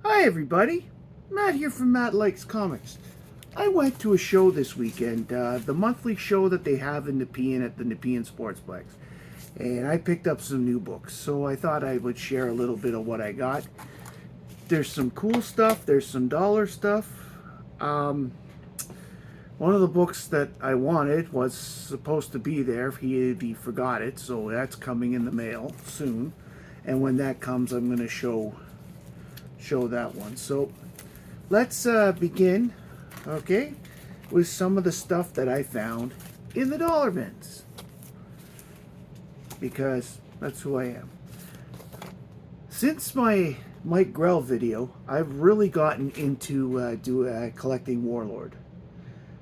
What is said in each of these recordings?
Hi everybody, Matt here from Matt Likes Comics. I went to a show this weekend, the monthly show that they have in Nepean at the Nepean Sportsplex. And I picked up some new books, so I thought I would share a little bit of what I got. There's some cool stuff, there's some dollar stuff. One of the books that I wanted was supposed to be there. He forgot it, so that's coming in the mail soon. And when that comes, I'm going to show that one. So let's begin, okay, with some of the stuff that I found in the dollar bins, because that's who I am. Since my Mike Grell video, I've really gotten into collecting Warlord.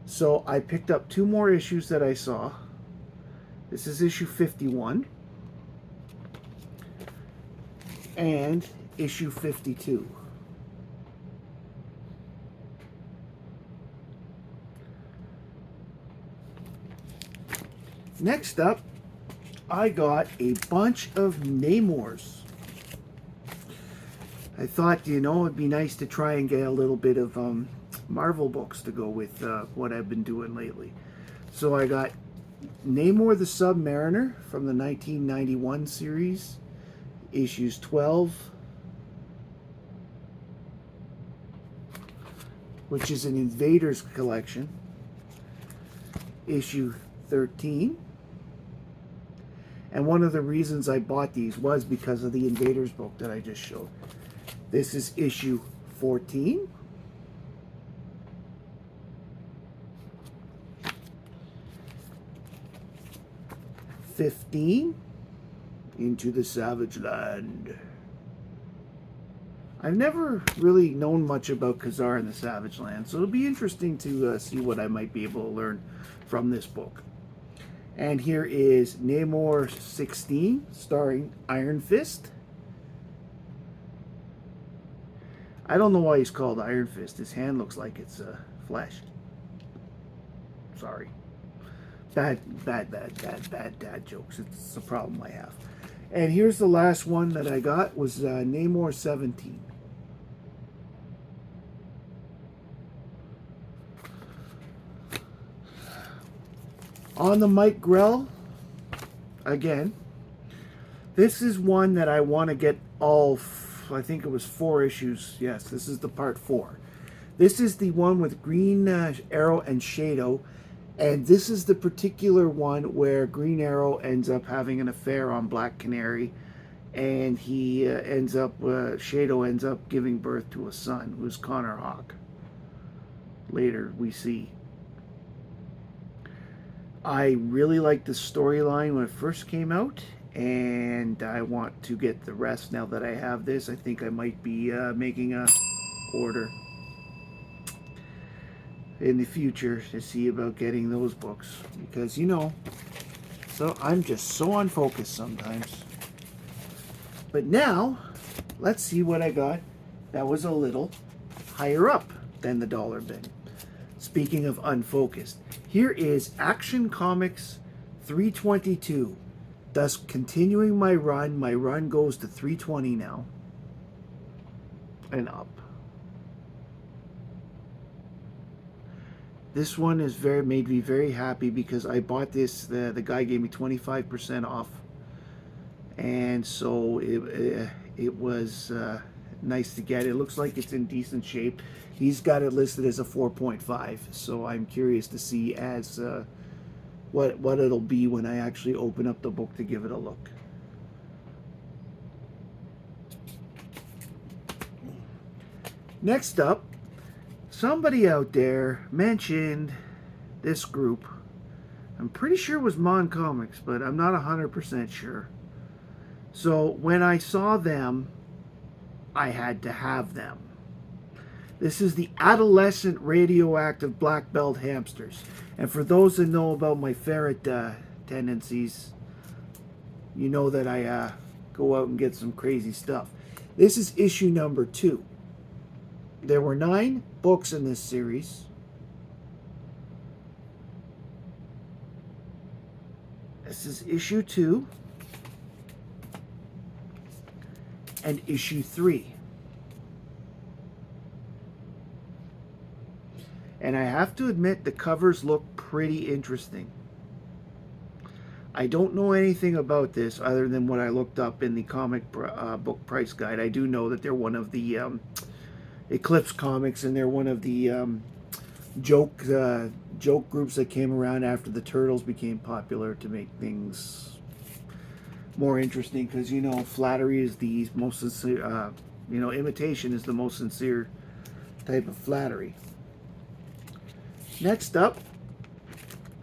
So I picked up two more issues that I saw. This is issue 51 and issue 52. Next up, I got a bunch of Namors. I thought, it'd be nice to try and get a little bit of Marvel books to go with what I've been doing lately. So I got Namor the Submariner from the 1991 series, issues 12, which is an Invaders collection, issue 13. And one of the reasons I bought these was because of the Invaders book that I just showed. This is issue 14. Into the Savage Land. I've never really known much about Khazar and the Savage Land, so it'll be interesting to see what I might be able to learn from this book. And here is Namor 16, starring Iron Fist. I don't know why he's called Iron Fist. His hand looks like it's flesh. Sorry. Bad dad jokes. It's a problem I have. And here's the last one that I got was Namor 17. On the Mike Grell, again, this is one that I want to get all, I think it was 4 issues. Yes, this is the part 4. This is the one with Green Arrow and Shadow, and this is the particular one where Green Arrow ends up having an affair on Black Canary, and he Shadow ends up giving birth to a son, who's Connor Hawke. Later, we see. I really liked the storyline when it first came out, and I want to get the rest now that I have this. I think I might be making a order in the future to see about getting those books, because so I'm just so unfocused sometimes. But now let's see what I got that was a little higher up than the dollar bin. Speaking of unfocused, here is Action Comics 322. Thus continuing my run. My run goes to 320 now and up. This one is made me very happy because I bought this. The guy gave me 25% off, and so it was nice to get. It looks like it's in decent shape. He's got it listed as a 4.5, so I'm curious to see as what it'll be when I actually open up the book to give it a look. Next up, somebody out there mentioned this group. I'm pretty sure it was Mon Comics, but I'm not 100% sure. So when I saw them, I had to have them. This is the Adolescent Radioactive Black Belt Hamsters. And for those that know about my ferret tendencies, you know that I go out and get some crazy stuff. This is issue number 2. There were 9 books in this series. This is issue 2 and issue 3. And I have to admit, the covers look pretty interesting. I don't know anything about this other than what I looked up in the comic book price guide. I do know that they're one of the Eclipse comics, and they're one of the joke joke groups that came around after the Turtles became popular to make things more interesting. Because flattery is the most sincere. Imitation is the most sincere type of flattery. Next up,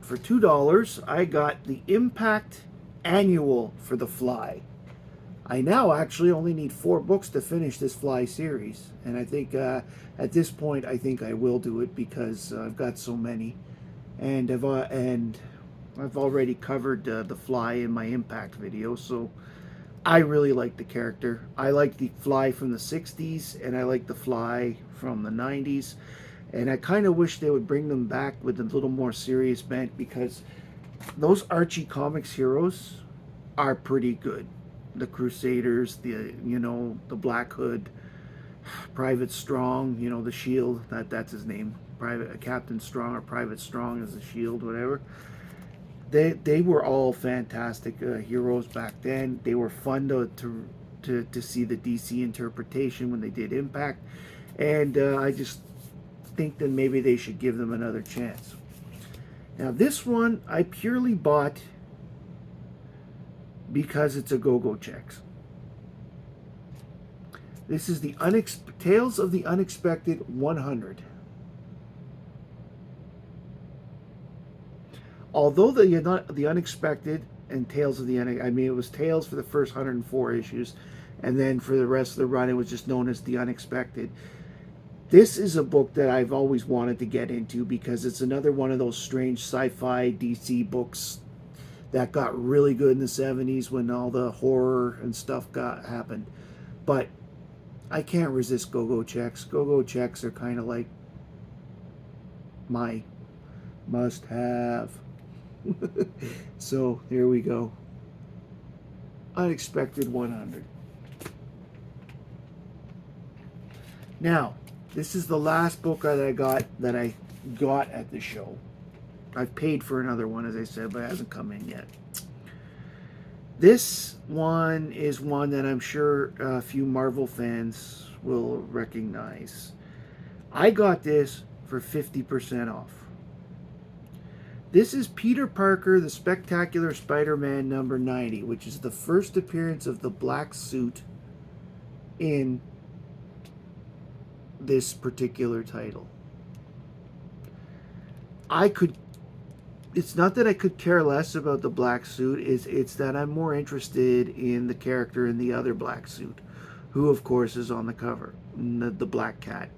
for $2, I got the Impact Annual for the Fly. I now actually only need 4 books to finish this Fly series, and I think at this point I think I will do it because I've got so many, and I've already covered the Fly in my Impact video, so I really like the character. I like the Fly from the 60s, and I like the Fly from the 90s, and I kind of wish they would bring them back with a little more serious bent, because those Archie Comics heroes are pretty good. The Crusaders, the Black Hood, Private Strong, the Shield, that's his name, Captain Strong or Private Strong is the Shield, whatever. They were all fantastic heroes back then. They were fun to see the DC interpretation when they did Impact, and I just think that maybe they should give them another chance. Now this one I purely bought because it's a Go-Go Checks. This is the Tales of the Unexpected 100. Although the Unexpected and Tales of the it was Tales for the first 104 issues, and then for the rest of the run it was just known as the Unexpected. This is a book that I've always wanted to get into because it's another one of those strange sci-fi DC books that got really good in the 70s when all the horror and stuff happened. But I can't resist Go-Go Checks. Go-Go Checks are kind of like my must-have. So here we go. Unexpected 100. Now, this is the last book that I got at the show. I've paid for another one, as I said, but it hasn't come in yet. This one is one that I'm sure a few Marvel fans will recognize. I got this for 50% off. This is Peter Parker, the Spectacular Spider-Man number 90, which is the first appearance of the black suit in this particular title. It's not that I could care less about the black suit, it's that I'm more interested in the character in the other black suit, who of course is on the cover, the Black Cat.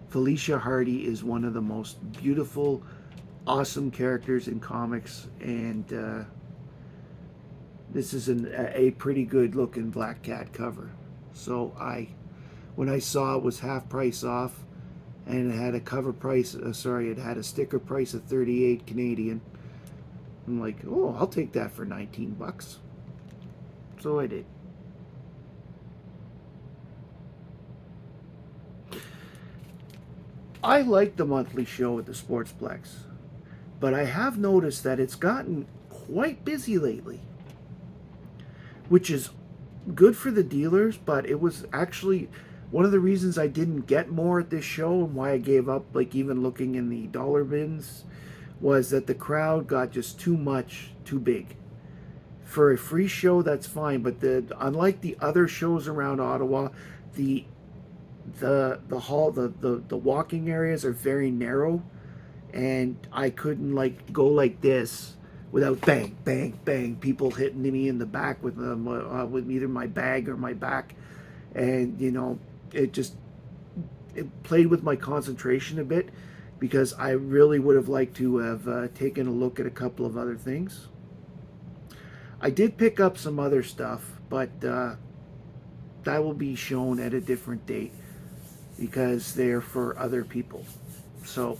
Felicia Hardy is one of the most beautiful, awesome characters in comics, and this is a pretty good looking Black Cat cover. So when I saw it was half price off, and it had a cover price, it had a sticker price of 38 Canadian. I'm like, oh, I'll take that for 19 bucks. So I did. I like the monthly show at the Sportsplex, but I have noticed that it's gotten quite busy lately, which is good for the dealers, but it was actually one of the reasons I didn't get more at this show, and why I gave up, like even looking in the dollar bins, was that the crowd got just too big. For a free show, that's fine, but unlike the other shows around Ottawa, the walking areas are very narrow, and I couldn't go like this without bang, bang, bang, people hitting me in the back with either my bag or my back, and it played with my concentration a bit, because I really would have liked to have taken a look at a couple of other things. I did pick up some other stuff, but that will be shown at a different date because they're for other people. So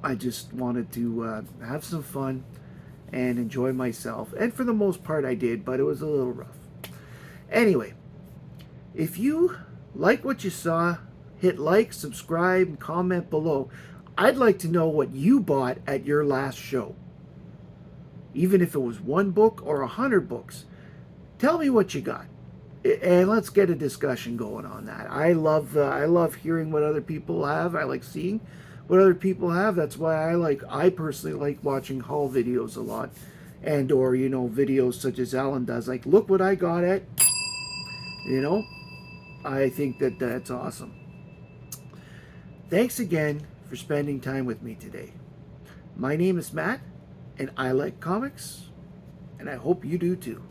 I just wanted to have some fun and enjoy myself, and for the most part I did, but it was a little rough. Anyway, if you like what you saw, hit like, subscribe, and comment below. I'd like to know what you bought at your last show. Even if it was 1 book or 100 books. Tell me what you got. And let's get a discussion going on that. I love hearing what other people have. I like seeing what other people have. That's why I personally like watching haul videos a lot, and or videos such as Alan does. Like, look what I got at. I think that that's awesome. Thanks again for spending time with me today. My name is Matt, and I like comics, and I hope you do too.